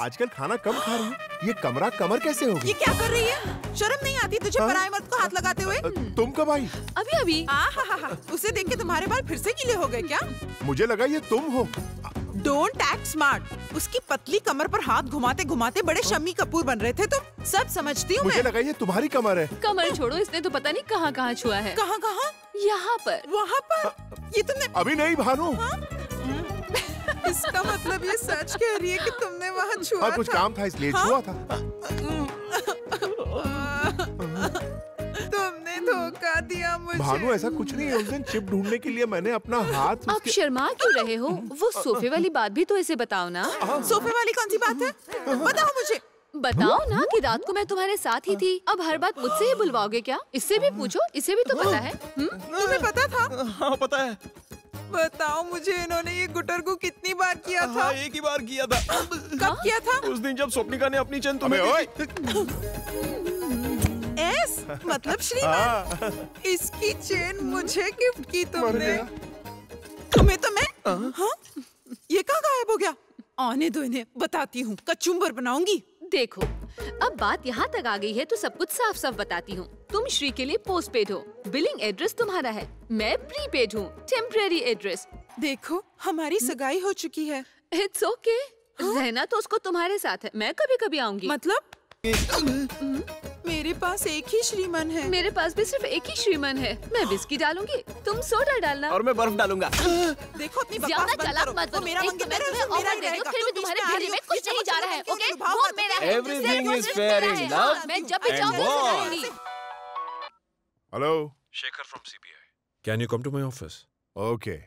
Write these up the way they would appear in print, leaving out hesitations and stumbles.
आजकल खाना कम खा रही है। ये कमरा कमर कैसे होगी? ये क्या कर रही है? शर्म नहीं आती तुझे पराये मर्द को हाथ लगाते हुए? तुम कब आई? अभी। उसे देख के तुम्हारे बाल फिर से गीले हो गए क्या? मुझे लगा ये तुम हो। Don't act smart. उसकी पतली कमर पर हाथ घुमाते घुमाते बड़े शम्मी कपूर बन रहे थे तुम। सब समझती हूँ। मुझे लगा ये तुम्हारी कमर है। कमर छोड़ो, इसने तो पता नहीं कहाँ कहाँ छुआ है। कहाँ कहाँ? यहाँ पर, वहाँ पर। ये तुमने अभी नहीं भानु। इसका मतलब ये सच कह रही है कि तुमने वहाँ छुआ था? कुछ काम था इसलिए छुआ था। तुमने धोखा दिया मुझे। भानु ऐसा कुछ नहीं है। उस दिन चिप ढूंढने के लिए मैंने अपना हाथ आप शर्मा क्यों रहे हो? वो सोफे वाली बात भी तो इसे बताओ ना। सोफे वाली कौन सी बात है? बताओ मुझे। बताओ ना कि रात को मैं तुम्हारे साथ ही थी। अब हर बात मुझसे ही बुलवाओगे क्या? इससे भी पूछो, इसे भी तो पता है। तुम्हें पता था? हाँ पता है। बताओ मुझे, इन्होंने ये गुटरगु कितनी बार किया था? हाँ, एक ही बार किया था। कब किया था? उस दिन जब स्वप्निका ने अपनी चेन तुम्हें एस मतलब श्रीमान, इसकी चेन मुझे गिफ्ट की तुमने। तुम्हें तो मैं ये कहाँ गायब हो गया? आने दो इन्हें, बताती हूँ, कचुम्बर बनाऊंगी। देखो, अब बात यहाँ तक आ गई है तो सब कुछ साफ साफ बताती हूँ। तुम श्री के लिए पोस्ट पेड हो, बिलिंग एड्रेस तुम्हारा है, मैं प्रीपेड हूँ, टेम्परेरी एड्रेस। देखो, हमारी सगाई हो चुकी है। इट्स ओके, रहना तो उसको तुम्हारे साथ है, मैं कभी कभी आऊंगी। मतलब? मेरे पास एक ही श्रीमान है। मेरे पास भी सिर्फ एक ही श्रीमान है। मैं विस्की डालूंगी, तुम सोडा डालना और मैं बर्फ डालूंगा। देखो अपनी बकवास बंद करो। मत बनो। मेरा मंगल है, मेरा ही रहेगा। फिर भी तुम्हारे घर में कुछ नहीं जा रहा है, ओके? वो मेरा है। Everything is fair in love मैं जब भी and चाहूंगी। Hello, Shekhar from CBI. Can you come to my office? Okay.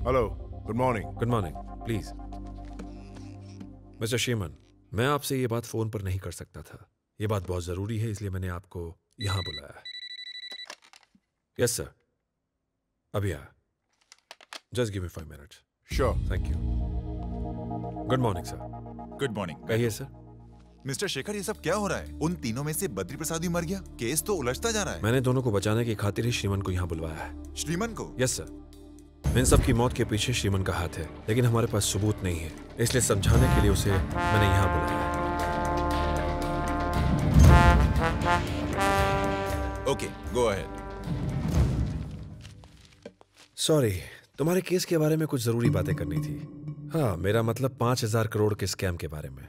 Hello, good morning. Good morning. Please. Mister Shiman, मैं आपसे ये बात फोन पर नहीं कर सकता था। ये बात बहुत जरूरी है, इसलिए मैंने आपको यहां बुलाया। यस सर, अभी आया। Just give me 5 minutes. Sure. Thank you. Good morning sir. Good morning. कहिए सर। मिस्टर शेखर, ये सब क्या हो रहा है? उन तीनों में से बद्री प्रसाद भी मर गया। केस तो उलझता जा रहा है। मैंने दोनों को बचाने की खातिर ही श्रीमन को यहाँ बुलवाया है। श्रीमन को? Yes sir. इन सब की मौत के पीछे श्रीमन का हाथ है, लेकिन हमारे पास सबूत नहीं है, इसलिए समझाने के लिए उसे मैंने यहाँ बुलाया है। Okay, go ahead. सॉरी, तुम्हारे केस के बारे में कुछ जरूरी बातें करनी थी। हाँ, मेरा मतलब 5,000 करोड़ के स्कैम के बारे में।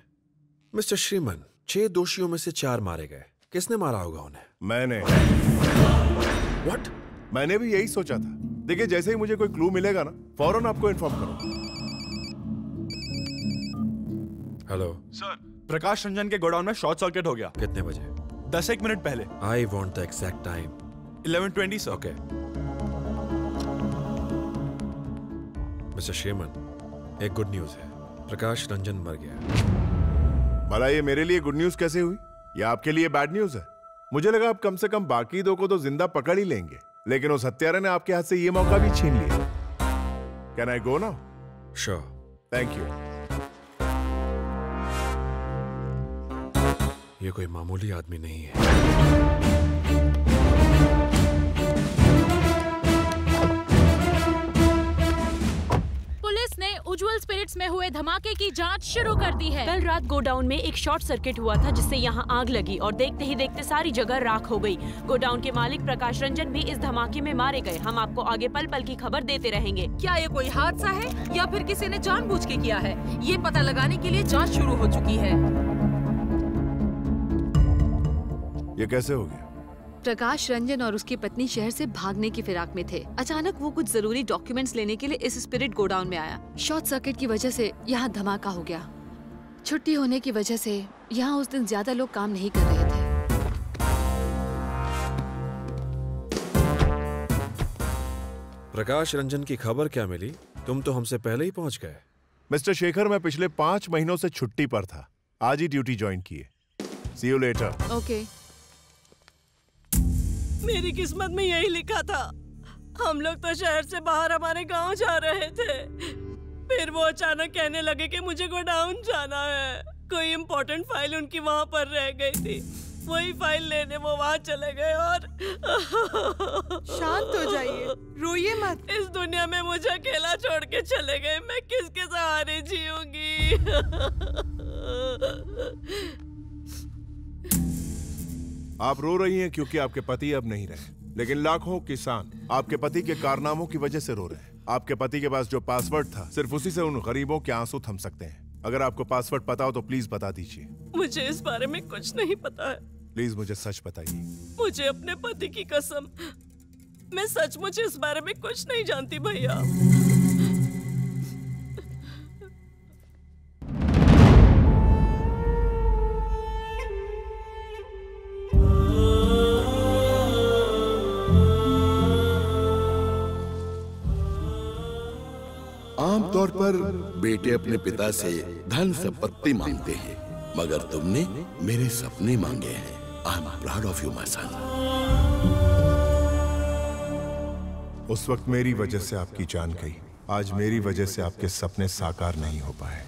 मिस्टर श्रीमन, 6 दोषियों में से 4 मारे गए। किसने मारा होगा उन्हें? मैंने। What? मैंने भी यही सोचा था। देखिए, जैसे ही मुझे कोई क्लू मिलेगा ना, फौरन आपको इन्फॉर्म करूंगा। हेलो सर, प्रकाश रंजन के गोडाउन में शॉर्ट सर्किट हो गया। कितने बजे? 10 मिनट पहले। I want the exact time. 11:20 sir. Okay. Mister Shriman, एक गुड न्यूज है। प्रकाश रंजन मर गया। भला ये मेरे लिए गुड न्यूज कैसे हुई? या आपके लिए बैड न्यूज है? मुझे लगा आप कम से कम बाकी 2 को तो जिंदा पकड़ ही लेंगे, लेकिन उस हत्यारे ने आपके हाथ से ये मौका भी छीन लिया। Can I go now? Sure. Thank you. ये कोई मामूली आदमी नहीं है। पुलिस ने उज्जवल स्पिरिट्स में हुए धमाके की जांच शुरू कर दी है। कल रात गोडाउन में एक शॉर्ट सर्किट हुआ था, जिससे यहां आग लगी और देखते ही देखते सारी जगह राख हो गई। गोडाउन के मालिक प्रकाश रंजन भी इस धमाके में मारे गए। हम आपको आगे पल पल की खबर देते रहेंगे। क्या ये कोई हादसा है या फिर किसी ने जानबूझ के किया है? ये पता लगाने के लिए जांच शुरू हो चुकी है। ये कैसे हो गया? प्रकाश रंजन और उसकी पत्नी शहर से भागने की फिराक में थे। अचानक वो कुछ जरूरी डॉक्यूमेंट्स लेने के लिए इस स्पिरिट गोडाउन में आया। शॉर्ट सर्किट की वजह से यहाँ धमाका हो गया। छुट्टी होने की वजह से यहाँ उस दिन ज्यादा लोग काम नहीं कर रहे थे। प्रकाश रंजन की खबर क्या मिली? तुम तो हमसे पहले ही पहुंच गए। मिस्टर शेखर, मैं पिछले 5 महीनों से छुट्टी पर था। आज ही ड्यूटी ज्वाइन की है। See you later. ओके। मेरी किस्मत में यही लिखा था। हम लोग तो शहर से बाहर हमारे गांव जा रहे थे। फिर वो अचानक कहने लगे कि मुझे गोडाउन जाना है। कोई इम्पोर्टेंट फाइल उनकी वहां पर रह गई थी। वही फाइल लेने वो वहां चले गए और शांत हो जाइए, रोइए मत। इस दुनिया में मुझे अकेला चले गए, मैं किसके सहारे जीऊंगी? आप रो रही हैं क्योंकि आपके पति अब नहीं रहे, लेकिन लाखों किसान आपके पति के कारनामों की वजह से रो रहे हैं। आपके पति के पास जो पासवर्ड था, सिर्फ उसी से उन गरीबों के आंसू थम सकते हैं। अगर आपको पासवर्ड पता हो तो प्लीज बता दीजिए। मुझे इस बारे में कुछ नहीं पता है। प्लीज मुझे सच बताइए। मुझे अपने पति की कसम, मैं सचमुच इस बारे में कुछ नहीं जानती भैया। आमतौर पर बेटे अपने पिता से धन संपत्ति मांगते हैं, मगर तुमने मेरे सपने मांगे हैं। I am proud of you my son. उस वक्त मेरी वजह से आपकी जान गई, आज मेरी वजह से आपके सपने साकार नहीं हो पाए।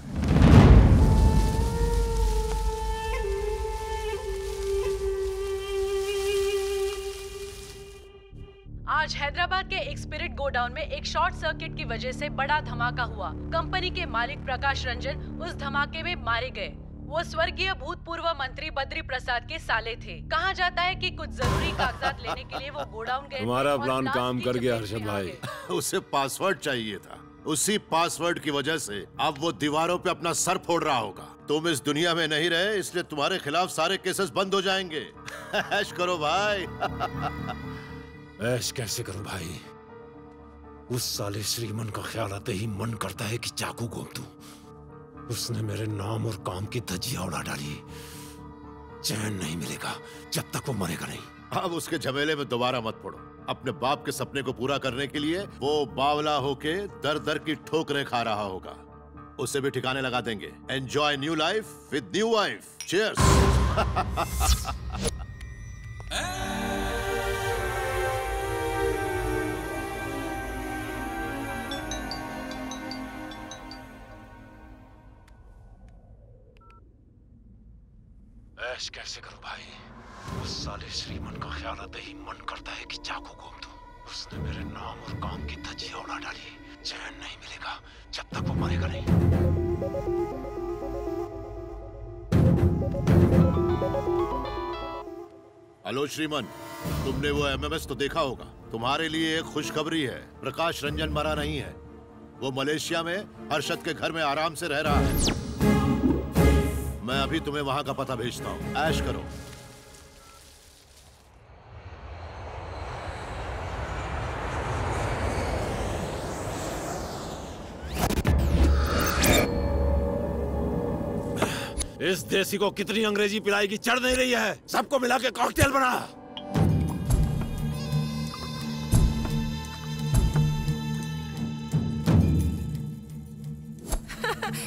आज हैदराबाद के एक स्पिरिट गोडाउन में एक शॉर्ट सर्किट की वजह से बड़ा धमाका हुआ। कंपनी के मालिक प्रकाश रंजन उस धमाके में मारे गए। वो स्वर्गीय भूतपूर्व मंत्री बद्री प्रसाद के साले थे। कहा जाता है कि कुछ जरूरी कागजात लेने के लिए वो गोडाउन गए। हमारा प्लान काम कर गया हर्षद भाई। उसे पासवर्ड चाहिए था, उसी पासवर्ड की वजह से अब वो दीवारों पे अपना सर फोड़ रहा होगा। तुम इस दुनिया में नहीं रहे, इसलिए तुम्हारे खिलाफ सारे केसेस बंद हो जाएंगे। ऐश करो भाई। ऐश कैसे करूं भाई? उस साले श्रीमन का ख्याल आते ही मन करता है कि चाकू घोंप दूं। उसने मेरे नाम और काम की धज्जियां उड़ा डाली। चैन नहीं मिलेगा जब तक वो मरेगा नहीं। अब उसके झमेले में दोबारा मत पड़ो। अपने बाप के सपने को पूरा करने के लिए वो बावला होके दर दर की ठोकरें खा रहा होगा। उसे भी ठिकाने लगा देंगे। Enjoy new life with new wife. Cheers. ऐश कैसे करूं भाई? उस साले श्रीमन का ख्याल आते ही मन करता है कि चाकू घोंप दूं। उसने मेरे नाम और काम की धज्जियां उड़ा डाली। चैन नहीं मिलेगा जब तक वो मरेगा नहीं। हेलो श्रीमन, तुमने वो एमएमएस तो देखा होगा। तुम्हारे लिए एक खुशखबरी है, प्रकाश रंजन मरा नहीं है। वो मलेशिया में हर्षद के घर में आराम से रह रहा है। मैं अभी तुम्हें वहां का पता भेजता हूँ। ऐश करो। इस देसी को कितनी अंग्रेजी पिलाई की चढ़ नहीं रही है। सबको मिला के कॉकटेल बना।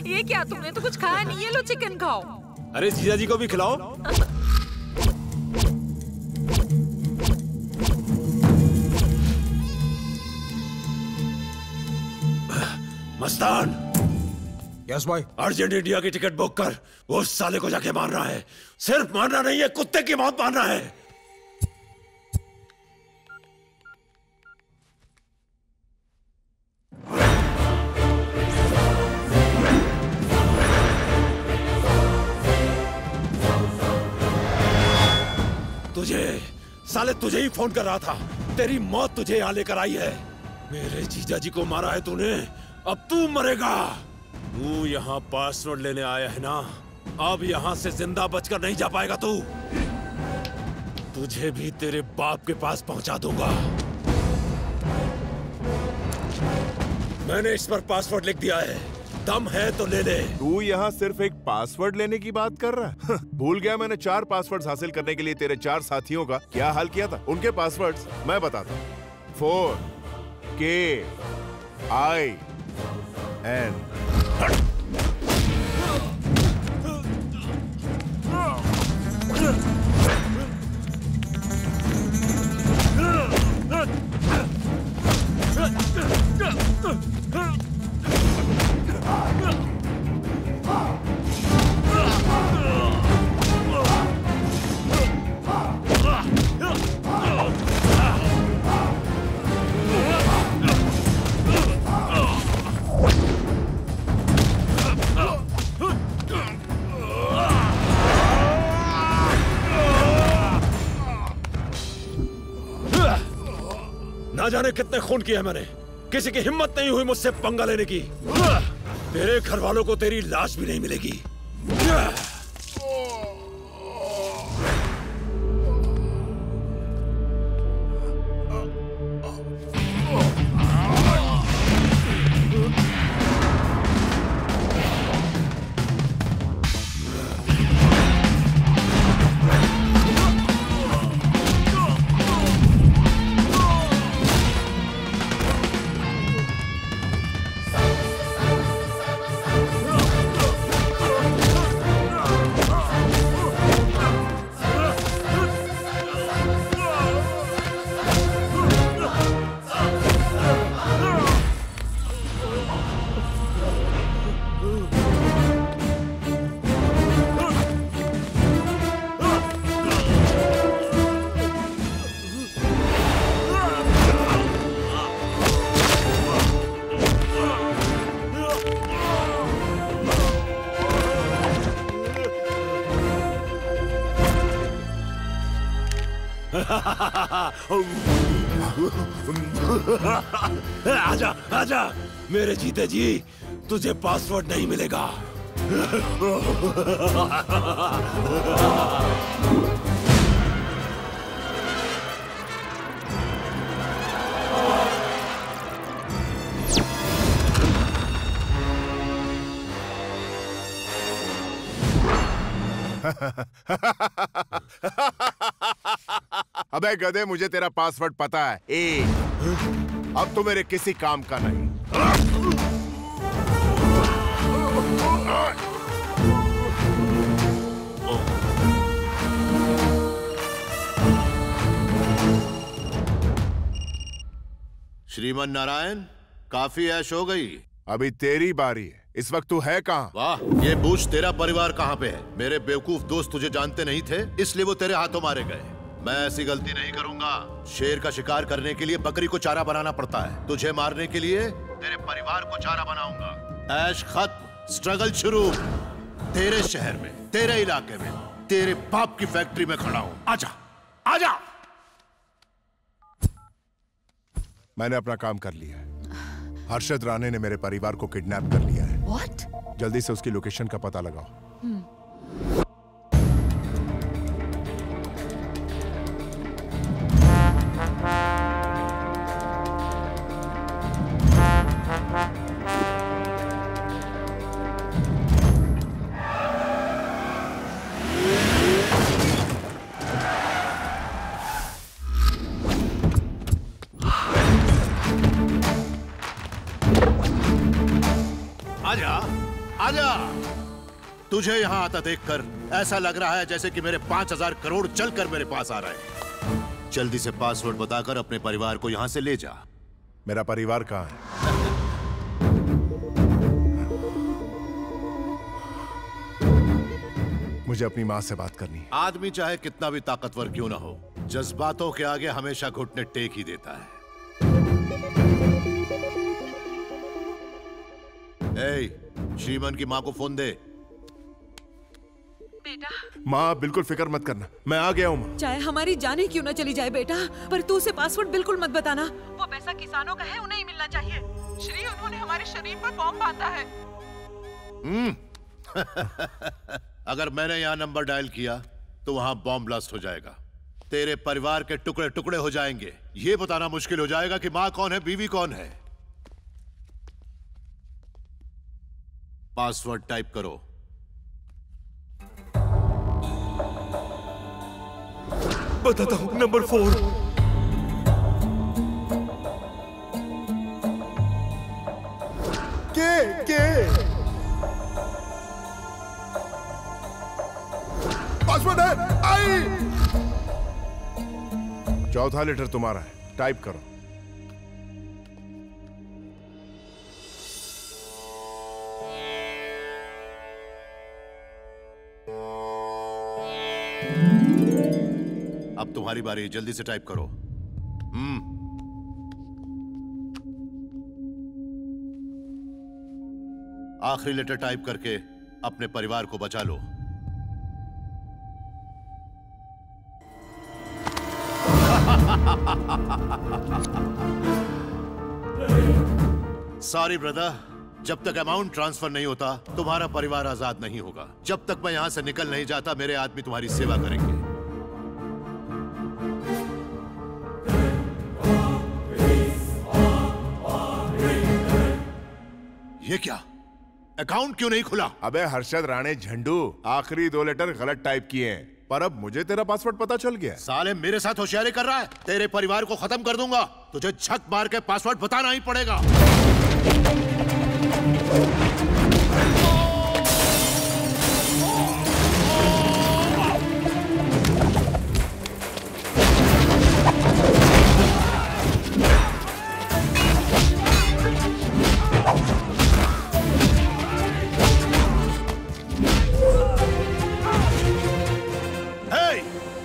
ये क्या, तुमने तो कुछ खाया नहीं। ये लो चिकन खाओ। अरे जीजा जी को भी खिलाओ। मस्तान। यस भाई। अर्जेंट इंडिया की टिकट बुक कर। वो उस साले को जाके मारना है। सिर्फ मारना नहीं है, कुत्ते की मौत मारना है। साले तुझे ही फोन कर रहा था। तेरी मौत तुझे यहाँ लेकर आई है। मेरे जीजा जी को मारा है तूने, अब तू मरेगा। तू यहाँ पासवर्ड लेने आया है ना, अब यहाँ से जिंदा बचकर नहीं जा पाएगा तू। तुझे भी तेरे बाप के पास पहुंचा दूंगा। मैंने इस पर पासवर्ड लिख दिया है, दम है तो ले ले। तू यहाँ सिर्फ एक पासवर्ड लेने की बात कर रहा है? भूल गया मैंने 4 पासवर्ड हासिल करने के लिए तेरे 4 साथियों का क्या हाल किया था। उनके पासवर्ड्स मैं बताता हूँ। 4 जाने कितने खून किए मैंने, किसी की हिम्मत नहीं हुई मुझसे पंगा लेने की। तेरे घर वालों को तेरी लाश भी नहीं मिलेगी। आजा आजा मेरे जीते जी, तुझे पासवर्ड नहीं मिलेगा। अबे गधे, मुझे तेरा पासवर्ड पता है। ए, अब तो मेरे किसी काम का नहीं। श्रीमन नारायण, काफी ऐश हो गई। अभी तेरी बारी है। इस वक्त तू है कहाँ? वाह, ये पूछ तेरा परिवार कहाँ पे है? मेरे बेवकूफ दोस्त तुझे जानते नहीं थे, इसलिए वो तेरे हाथों मारे गए। मैं ऐसी गलती नहीं करूंगा। शेर का शिकार करने के लिए बकरी को चारा बनाना पड़ता है, तुझे मारने के लिए तेरे परिवार को चारा बनाऊंगा। ऐश खत्म, स्ट्रगल शुरू। तेरे शहर में, तेरे इलाके में, तेरे बाप की फैक्ट्री में खड़ा हूं। आजा आजा। मैंने अपना काम कर लिया है। हर्षद राणे ने मेरे परिवार को किडनैप कर लिया है। What? जल्दी से उसकी लोकेशन का पता लगाओ। आजा आजा। तुझे यहाँ आता देखकर ऐसा लग रहा है जैसे कि मेरे 5000 करोड़ चलकर मेरे पास आ रहे हैं। जल्दी से पासवर्ड बताकर अपने परिवार को यहाँ से ले जा। मेरा परिवार कहाँ है? मुझे अपनी माँ से बात करनी है। आदमी चाहे कितना भी ताकतवर क्यों ना हो, जज्बातों के आगे हमेशा घुटने टेक ही देता है। श्रीमन की माँ को फोन दे। बेटा। माँ बिल्कुल फिक्र मत करना, मैं आ गया हूँ। चाहे हमारी जाने क्यों ना चली जाए बेटा, पर तू उसे पासवर्ड बिल्कुल मत बताना। वो पैसा किसानों का है, उन्हें ही मिलना चाहिए। श्री, उन्होंने हमारे शरीर पर बॉम्ब बांधा है। अगर मैंने यहाँ नंबर डायल किया तो वहाँ बॉम्ब ब्लास्ट हो जाएगा। तेरे परिवार के टुकड़े टुकड़े हो जाएंगे। ये बताना मुश्किल हो जाएगा कि माँ कौन है, बीवी कौन है। पासवर्ड टाइप करो। बताता हूं, नंबर 4। के पासवर्ड है। आई। चौथा लेटर तुम्हारा है, टाइप करो। अब तुम्हारी बारी, जल्दी से टाइप करो। आखिरी लेटर टाइप करके अपने परिवार को बचा लो। सॉरी ब्रदर, जब तक अमाउंट ट्रांसफर नहीं होता तुम्हारा परिवार आजाद नहीं होगा। जब तक मैं यहां से निकल नहीं जाता मेरे आदमी तुम्हारी सेवा करेंगे। ये क्या, अकाउंट क्यों नहीं खुला? अबे हर्षद राणे झंडू, आखिरी 2 लेटर गलत टाइप किए हैं, पर अब मुझे तेरा पासवर्ड पता चल गया। साले मेरे साथ होशियारी कर रहा है, तेरे परिवार को खत्म कर दूंगा। तुझे छक मार के पासवर्ड बताना ही पड़ेगा।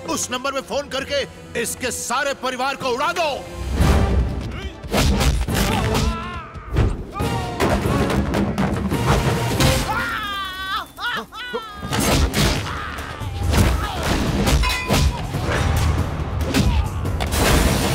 उस नंबर में फोन करके इसके सारे परिवार को उड़ा दो।